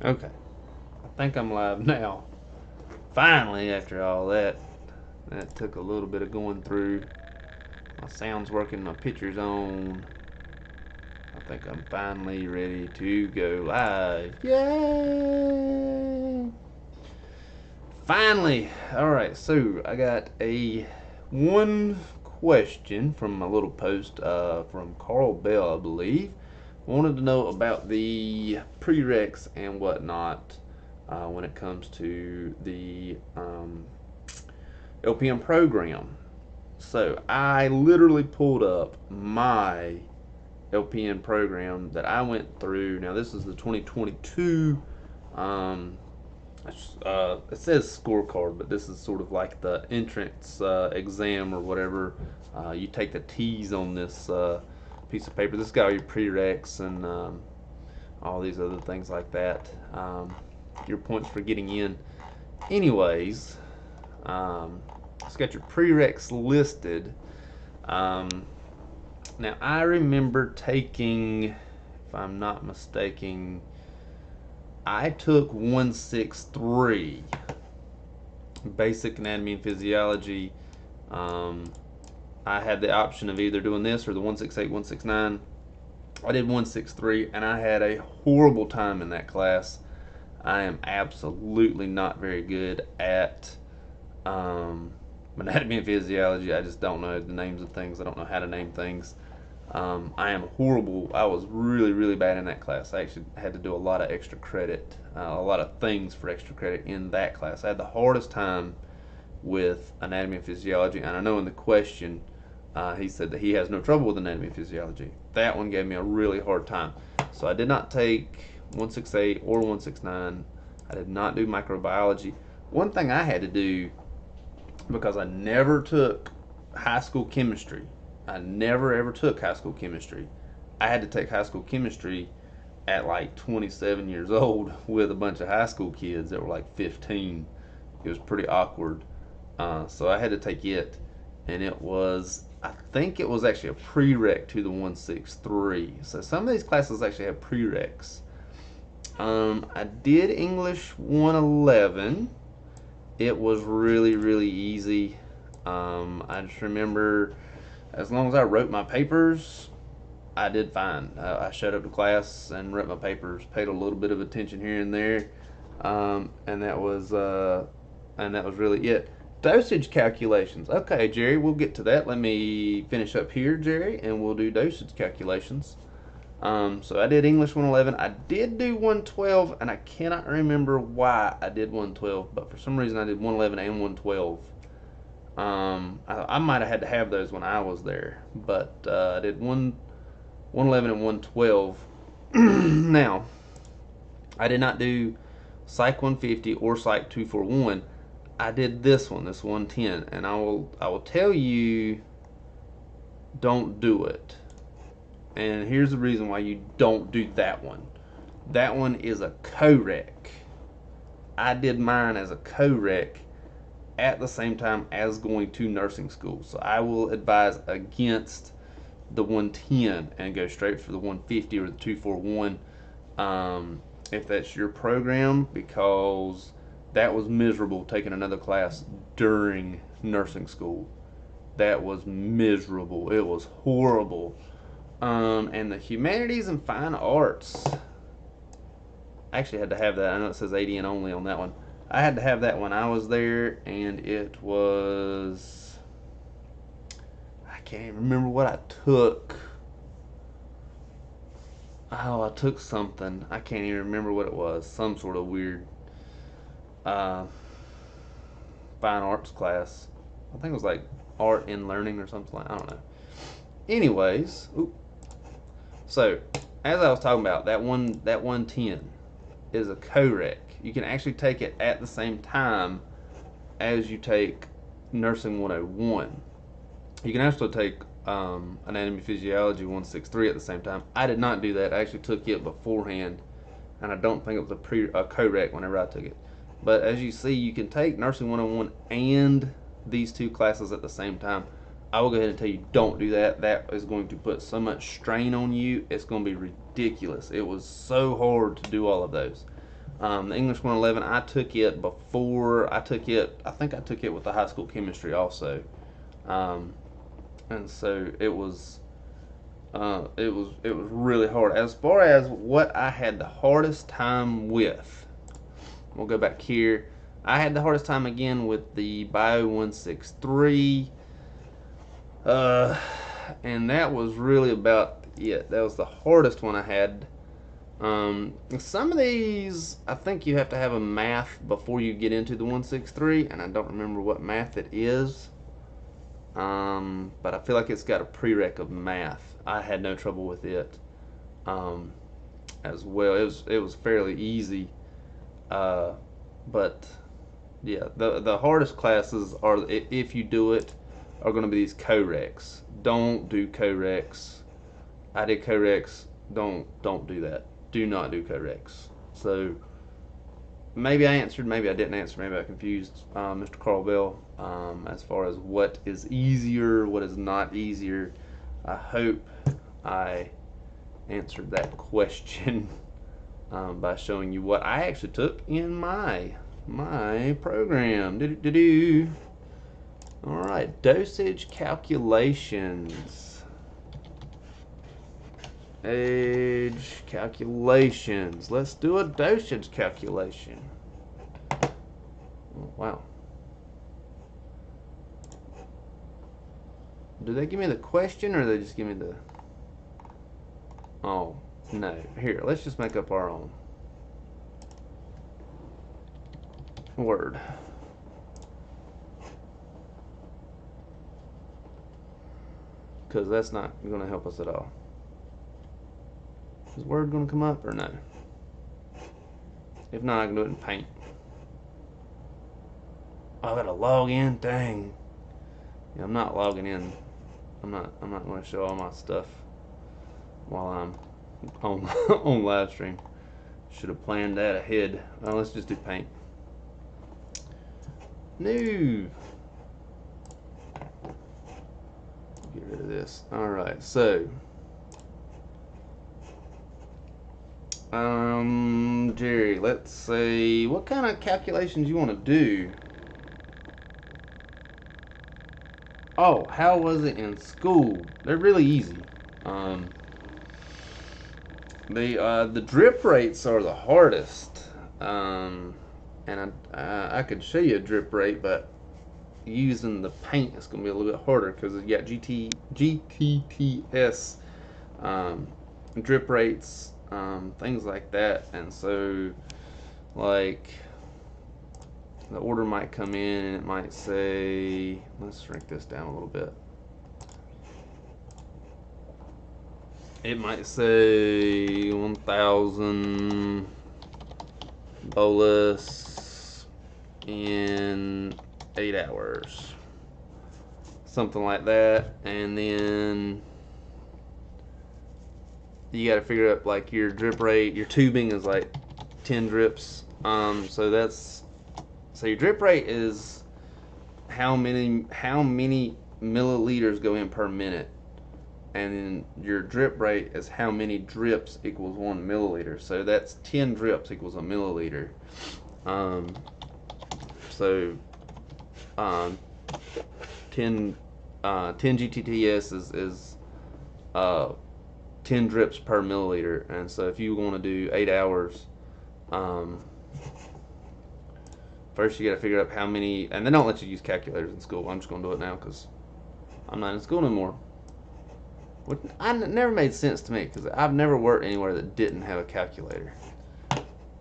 Okay, I think I'm live now. Finally, after all that, that took a little bit of going through. My sound's working, my picture's on. I think I'm finally ready to go live. Yay! Finally! Alright, so I got a one question from my little post from Carl Bell, I believe. Wanted to know about the prereqs and whatnot when it comes to the LPM program. So I literally pulled up my LPN program that I went through. Now this is the 2022. Um, it says scorecard, but this is sort of like the entrance exam or whatever. You take the T's on this piece of paper. This has got all your prereqs and all these other things like that. Your points for getting in. Anyways, it's got your prereqs listed. Um, Now I remember taking, if I'm not mistaken, I took 163 basic anatomy and physiology. I had the option of either doing this or the 168, 169. I did 163 and I had a horrible time in that class. I am absolutely not very good at anatomy and physiology. I just don't know the names of things. I don't know how to name things. I am horrible. I was really, really bad in that class. I actually had to do a lot of extra credit, a lot of things for extra credit in that class. I had the hardest time with anatomy and physiology, and I know in the question he said that he has no trouble with anatomy and physiology. That one gave me a really hard time. So I did not take 168 or 169. I did not do microbiology. One thing I had to do, because I never took high school chemistry, I never ever took high school chemistry. I had to take high school chemistry at like 27 years old with a bunch of high school kids that were like 15. It was pretty awkward. So I had to take it, and it was, I think it was actually a prereq to the 163. So some of these classes actually have prereqs. I did English 111. It was really, really easy. I just remember as long as I wrote my papers, I did fine. I showed up to class and wrote my papers, paid a little bit of attention here and there, and that was really it. Dosage calculations. Okay, Jerry, we'll get to that. Let me finish up here, Jerry, and we'll do dosage calculations. So I did English 111. I did do 112, and I cannot remember why I did 112, but for some reason I did 111 and 112. I might have had to have those when I was there, but I did 111 and 112. Now, I did not do Psych 150 or Psych 241. I did this one, this 110, and I will tell you, don't do it. And here's the reason why you don't do that one. That one is a co-rec. I did mine as a co-rec at the same time as going to nursing school. So I will advise against the 110 and go straight for the 150 or the 241 if that's your program, because that was miserable taking another class during nursing school. That was miserable. It was horrible. And the humanities and fine arts, I actually had to have that. I know it says ADN only on that one. I had to have that when I was there, and it was, I can't even remember what I took. Oh, I took something. I can't even remember what it was. Some sort of weird uh, fine arts class. I think it was like art in learning or something like, I don't know. Anyways, so as I was talking about, that 110 is a co-rec. You can actually take it at the same time as you take nursing 101. You can also take anatomy physiology 163 at the same time. I did not do that. I actually took it beforehand, and I don't think it was a co-rec whenever I took it. But as you see, you can take nursing 101 and these two classes at the same time. I will go ahead and tell you, don't do that. That is going to put so much strain on you. It's going to be ridiculous. It was so hard to do all of those. The English 111, I took it before I took it. I think I took it with the high school chemistry also, um, and so it was really hard. As far as what I had the hardest time with, we'll go back here. I had the hardest time again with the Bio 163, and that was really about it. That was the hardest one I had. Some of these, I think you have to have a math before you get into the 163, and I don't remember what math it is. But I feel like it's got a prereq of math. I had no trouble with it, as well. It was fairly easy, but yeah, the hardest classes are, if you do it, are going to be these co-recs. Don't do co-recs. I did co-recs. Don't do that. Do not do co-recs. So maybe I answered, maybe I didn't answer, maybe I confused Mr. Carl Bell as far as what is easier, what is not easier. I hope I answered that question by showing you what I actually took in my program. All right, dosage calculations. Age calculations. Let's do a dosage calculation. Oh, wow. Do they give me the question or do they just give me the... Oh, no. Here, let's just make up our own word. Because that's not going to help us at all. Is Word going to come up or no? If not, I can do it in Paint. Oh, I got to log in? Dang. Yeah, I'm not logging in. I'm not going to show all my stuff while I'm on on live stream. Should have planned that ahead. Well, let's just do Paint. New. Get rid of this. All right, so Jerry, let's see, what kind of calculations you want to do? Oh, how was it in school? They're really easy. The drip rates are the hardest. And I could show you a drip rate, but using the Paint is going to be a little bit harder because you got GTTS drip rates, things like that, and so like the order might come in and it might say, let's shrink this down a little bit. It might say 1,000 bolus in 8 hours, something like that, and then you got to figure out like your drip rate. Your tubing is like 10 drips, so your drip rate is how many milliliters go in per minute, and then your drip rate is how many drips equals 1 milliliter. So that's 10 drips equals a milliliter. So 10 GTTS is 10 drips per milliliter, and so if you want to do 8 hours, first you got to figure out how many, and they don't let you use calculators in school. I'm just going to do it now because I'm not in school anymore. Never made sense to me because I've never worked anywhere that didn't have a calculator.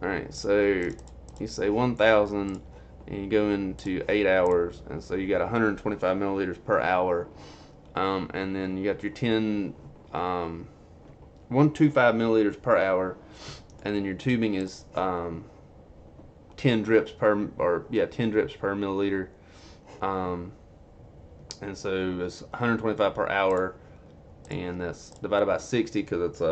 Alright, so you say 1,000 and you go into 8 hours, and so you got 125 milliliters per hour, and then you got your 125 milliliters per hour, and then your tubing is 10 drips per milliliter, and so it's 125 per hour, and that's divided by 60 because it's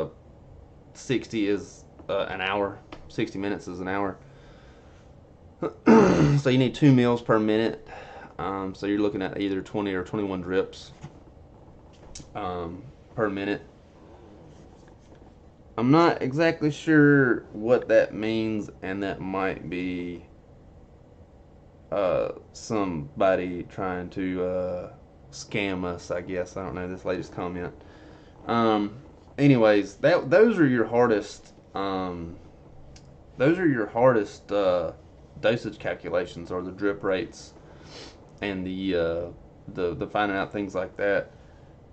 60 is an hour, 60 minutes is an hour. So you need 2 mils per minute, so you're looking at either 20 or 21 drips per minute. I'm not exactly sure what that means, and that might be somebody trying to scam us, I guess. I don't know this latest comment. Um, anyways, those are your hardest. Those are your hardest dosage calculations, or the drip rates, and the finding out things like that.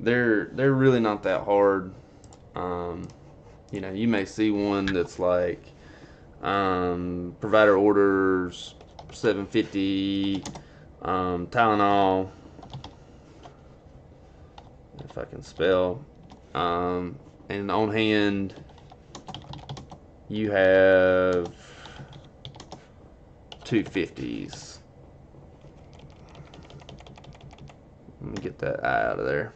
They're really not that hard. Um, you may see one that's like provider orders 750 Tylenol, if I can spell, and on hand you have 250s. Let me get that I out of there.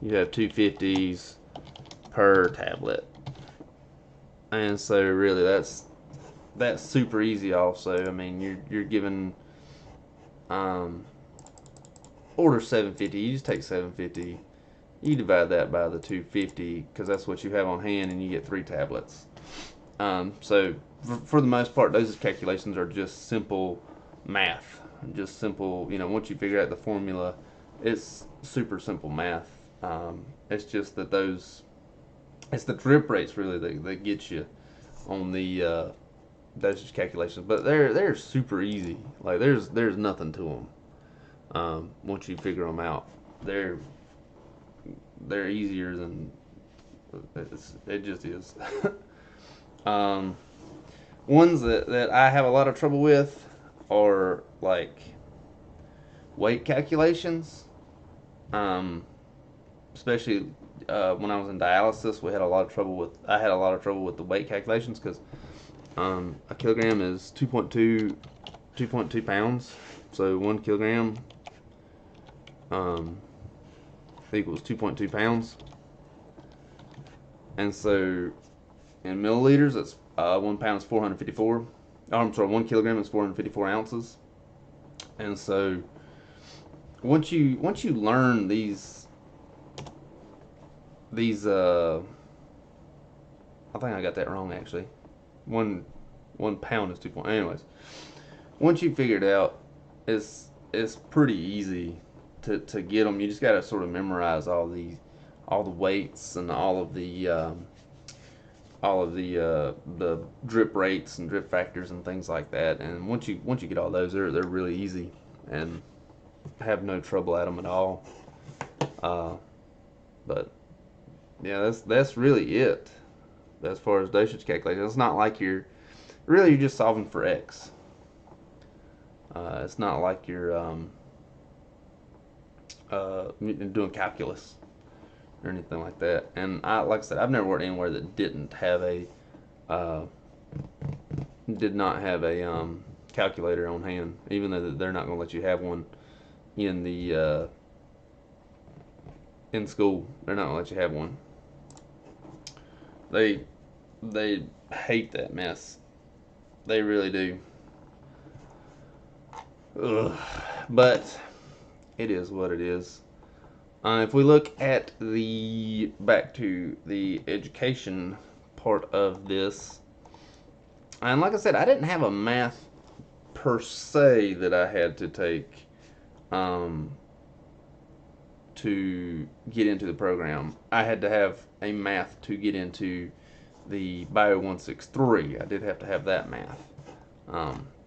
You have 250s per tablet, and so really that's super easy. Also, I mean, you're given order 750. You just take 750. You divide that by the 250 because that's what you have on hand, and you get 3 tablets. So for the most part, those calculations are just simple math. Just simple, once you figure out the formula, it's super simple math. It's just that it's the drip rates really that get you on the dosage calculations. But they're super easy. Like there's nothing to them. Once you figure them out, they're easier than it just is. Ones that I have a lot of trouble with are like weight calculations. Especially when I was in dialysis, I had a lot of trouble with the weight calculations because a kilogram is 2.2 pounds. So 1 kilogram equals 2.2 pounds. And so in milliliters, it's 1 pound is 454. Oh, I'm sorry, 1 kilogram is 454 ounces. And so once you learn these I think I got that wrong actually. One pound is 2 point. Anyways, once you figure it out, it's pretty easy to get them. You just got to sort of memorize all the weights and all of the drip rates and drip factors and things like that. And once you get all those, they're really easy and have no trouble at them at all. But yeah, that's really it as far as dosage calculation. It's not like you're just solving for X. It's not like you're doing calculus or anything like that. And like I said, I've never worked anywhere that did not have a calculator on hand, even though they're not going to let you have one in the in school. They're not going to let you have one. They hate that mess. They really do. Ugh. But it is what it is. If we look at back to the education part of this, and like I said, I didn't have a math per se that I had to take to get into the program. I had to have a math to get into the Bio 163. I did have to have that math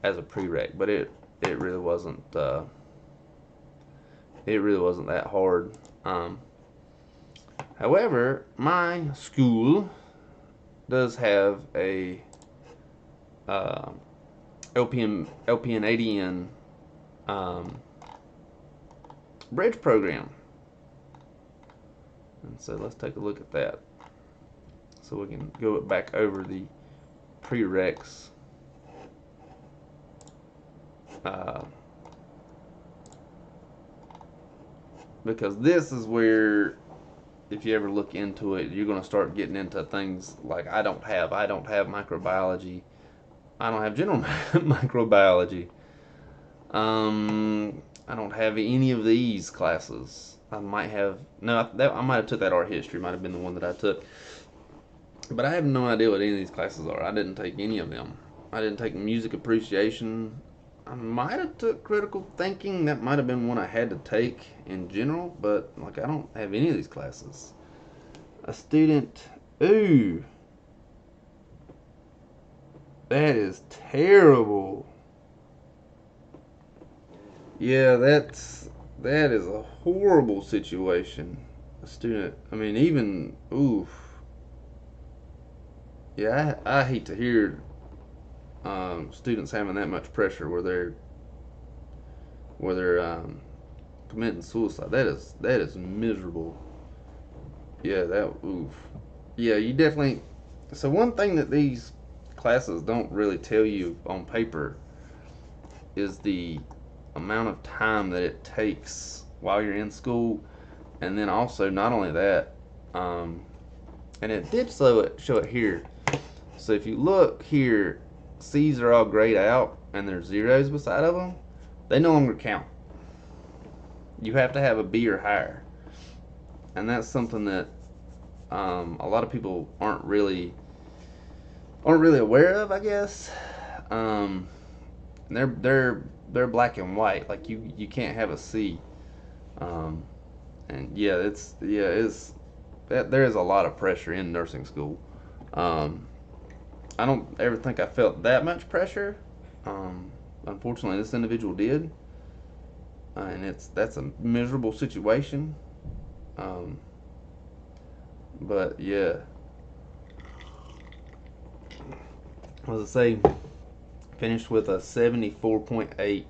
as a prereq, but it really wasn't that hard. However, my school does have a LPN ADN bridge program. And so let's take a look at that. So we can go back over the prereqs. Because this is where, if you ever look into it, you're going to start getting into things like I don't have microbiology. I don't have general microbiology. I don't have any of these classes. I might have I might have took that art history. Might have been the one that I took. But I have no idea what any of these classes are. I didn't take any of them. I didn't take music appreciation. I might have took critical thinking. That might have been one I had to take in general, but like I don't have any of these classes. A student, ooh, that is terrible. Yeah, that is a horrible situation. A student, I mean, even oof. Yeah, I hate to hear students having that much pressure where they're committing suicide. That is miserable. Yeah, that oof. Yeah, you definitely. So one thing that these classes don't really tell you on paper is the amount of time that it takes while you're in school, and then also not only that, and it did show it here. So if you look here, C's are all grayed out and there's zeros beside of them. They no longer count. You have to have a B or higher, and that's something that a lot of people aren't really aware of, I guess. Um, they're black and white. Like you can't have a C. Um, and yeah, it's that there is a lot of pressure in nursing school. Um, I don't ever think I felt that much pressure. Um, Unfortunately, this individual did, and that's a miserable situation. Um, but yeah, as I say, finished with a 74.8.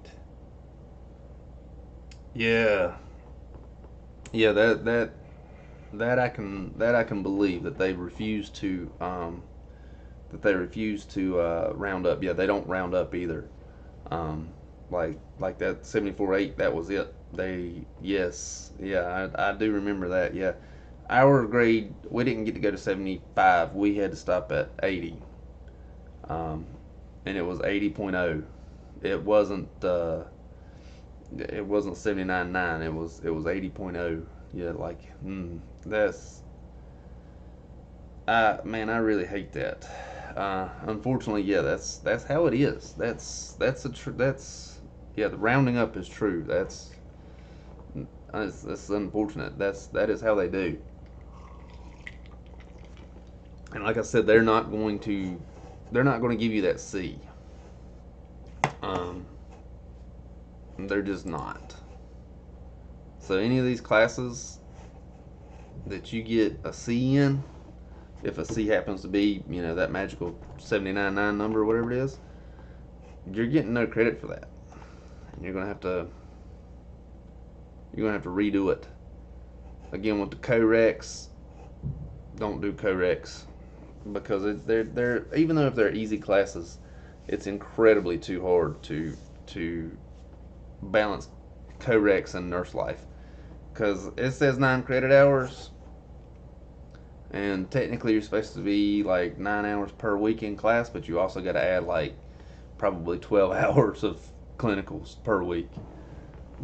Yeah, yeah, that I can believe that they refuse to round up. Yeah, they don't round up either. Um, like that 74.8, that was it. Yes, yeah, I do remember that. Yeah, our grade, we didn't get to go to 75. We had to stop at 80. Um, and it was 80.0. It wasn't it wasn't 79.9. It was 80.0. Yeah, like that's man, I really hate that. Unfortunately, yeah, that's how it is. That's yeah, the rounding up is true. That's unfortunate. That is how they do. And like I said, they're not going to give you that C. Um, they're just not. So any of these classes that you get a C in, if a C happens to be, that magical 79.9 number or whatever it is, you're getting no credit for that. And you're gonna have to redo it. Again with the co-recs, don't do co-recs because they're even though if they're easy classes, it's incredibly too hard to balance co-recs and nurse life because it says 9 credit hours, and technically you're supposed to be like 9 hours per week in class, but you also got to add like probably 12 hours of clinicals per week.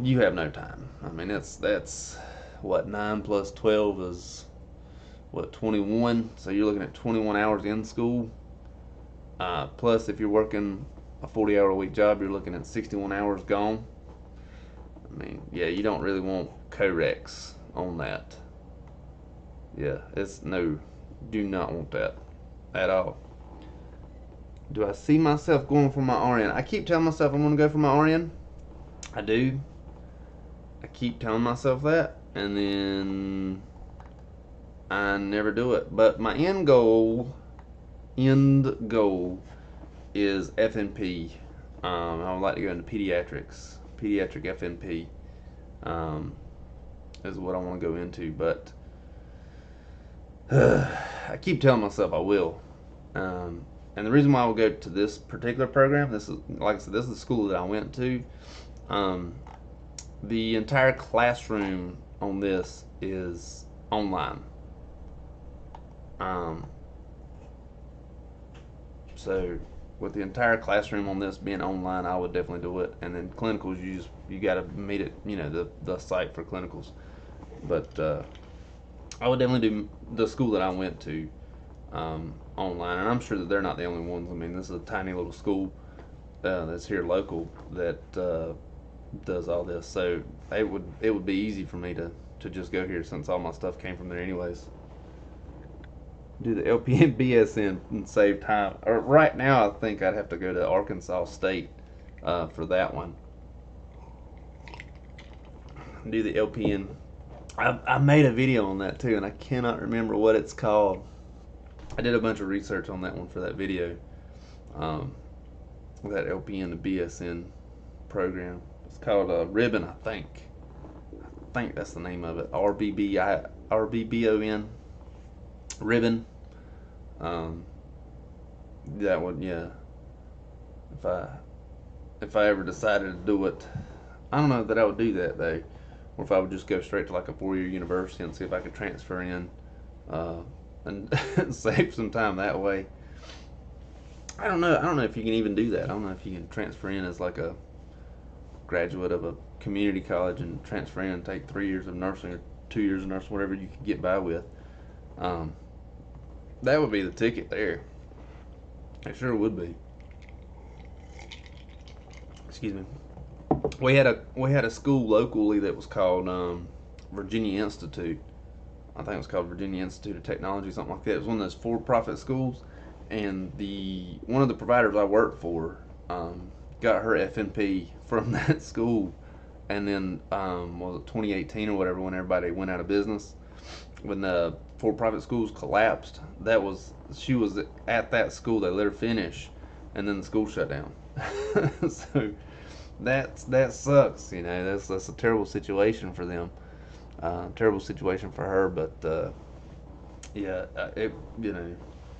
You have no time. I mean, that's what 9 plus 12 is what 21. So you're looking at 21 hours in school. Plus, if you're working a 40-hour a week job, you're looking at 61 hours gone. I mean, yeah, you don't really want co-recs on that. Yeah, it's no, do not want that at all. Do I see myself going for my RN? I keep telling myself I'm going to go for my RN. I do. I keep telling myself that, and then I never do it. But my end goal is FNP. I would like to go into pediatric FNP is what I want to go into. But I keep telling myself I will. And the reason why I will go to this particular program, this is like I said, this is the school that I went to. The entire classroom on this is online. So with the entire classroom on this being online, I would definitely do it. And then clinicals, you got to meet it, the site for clinicals. But I would definitely do the school that I went to. online, and I'm sure that they're not the only ones. I mean, this is a tiny little school that's here local that does all this, so it would be easy for me to just go here since all my stuff came from there anyways. Do the LPN BSN and save time. Or right now, I think I'd have to go to Arkansas State for that one. Do the LPN. I made a video on that too, and I cannot remember what it's called. I did a bunch of research on that one for that video. That LPN to BSN program. It's called Ribbon, I think. I think that's the name of it. RBBON. Ribbon. That one, yeah. If I ever decided to do it, I don't know that I would do that though, or if I would just go straight to like a 4-year university and see if I could transfer in and save some time that way. I don't know. I don't know if you can even do that. I don't know if you can transfer in as like a graduate of a community college and transfer in and take 3 years of nursing or 2 years of nursing, whatever you could get by with. That would be the ticket there. It sure would be. Excuse me. We had a school locally that was called Virginia Institute. I think it was called Virginia Institute of Technology, something like that. It was one of those for-profit schools, and one of the providers I worked for got her FNP from that school, and then was it 2018 or whatever, when everybody went out of business, when the for-profit schools collapsed. She was at that school. They let her finish, and then the school shut down. So that sucks. You know, that's a terrible situation for them. Terrible situation for her, but yeah, it,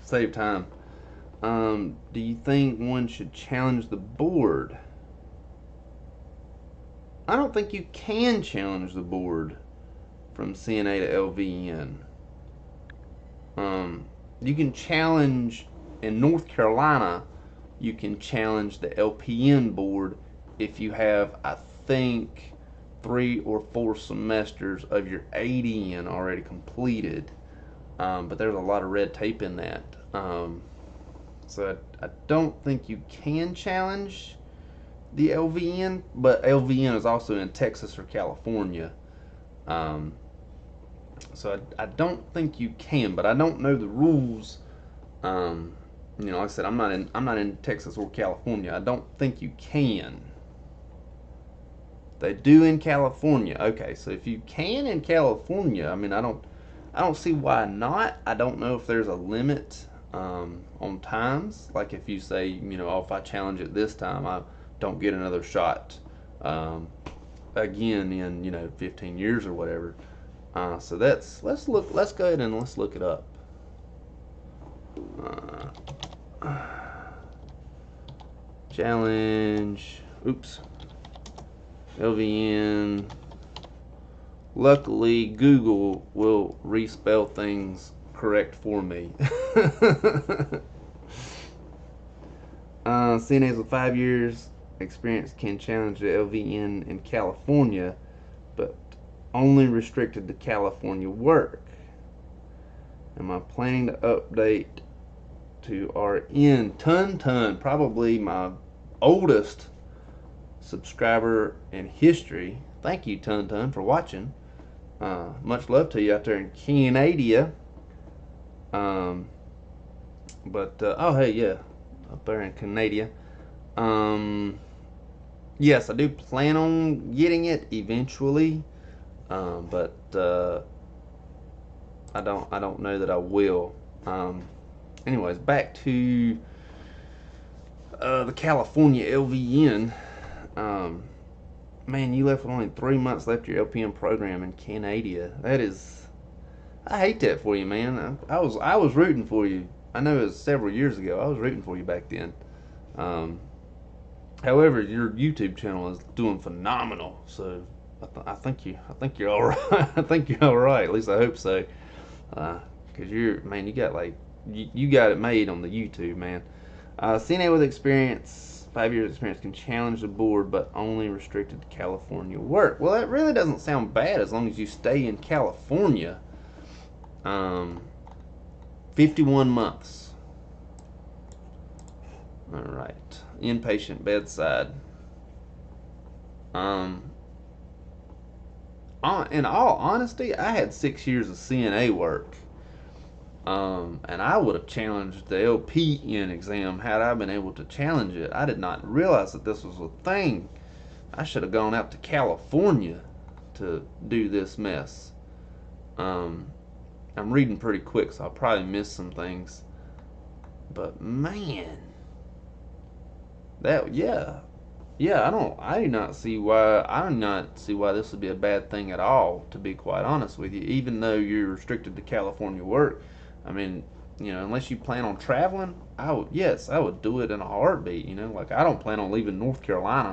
save time. Do you think one should challenge the board? I don't think you can challenge the board from CNA to LVN. You can challenge in North Carolina. You can challenge the LPN board if you have, I think, 3 or 4 semesters of your ADN already completed. But there's a lot of red tape in that. So I don't think you can challenge the LVN, but LVN is also in Texas or California. So I don't think you can, but I don't know the rules. Like I said, I'm not in Texas or California. I don't think you can. They do in California. Okay, so if you can in California, I mean, I don't see why not. I don't know if there's a limit on times. Like if you say, if I challenge it this time, I don't get another shot again in 15 years or whatever. So let's go ahead and let's look it up. Challenge. Oops. LVN. Luckily, Google will respell things correct for me. CNAs with 5 years experience can challenge the LVN in California, but only restricted to California work. Am I planning to update to RN? Ton, probably my oldest subscriber in history. Thank you, Ton, for watching. Much love to you out there in Canada. Oh hey, yeah, up there in Canada. Yes, I do plan on getting it eventually, but I don't know that I will. Anyways, back to the California LVN. Man, you left with only 3 months left of your LPN program in Canada. I hate that for you, man. I was rooting for you. I know it was several years ago. I was rooting for you back then. However, your YouTube channel is doing phenomenal. So I think you're all right. I think you're all right. At least I hope so. Cause you got it made on the YouTube, man. CNA with experience, 5 years experience, can challenge the board, but only restricted to California work. Well, that really doesn't sound bad as long as you stay in California. 51 months. All right. Inpatient bedside. Um, in all honesty, I had 6 years of CNA work. And I would have challenged the LPN exam had I been able to challenge it. I did not realize that this was a thing. I should have gone out to California to do this mess. Um, I'm reading pretty quick, so I'll probably miss some things. But man, that yeah, I do not see why this would be a bad thing at all. To be quite honest with you, even though you're restricted to California work, I mean, unless you plan on traveling, I would do it in a heartbeat. Like I don't plan on leaving North Carolina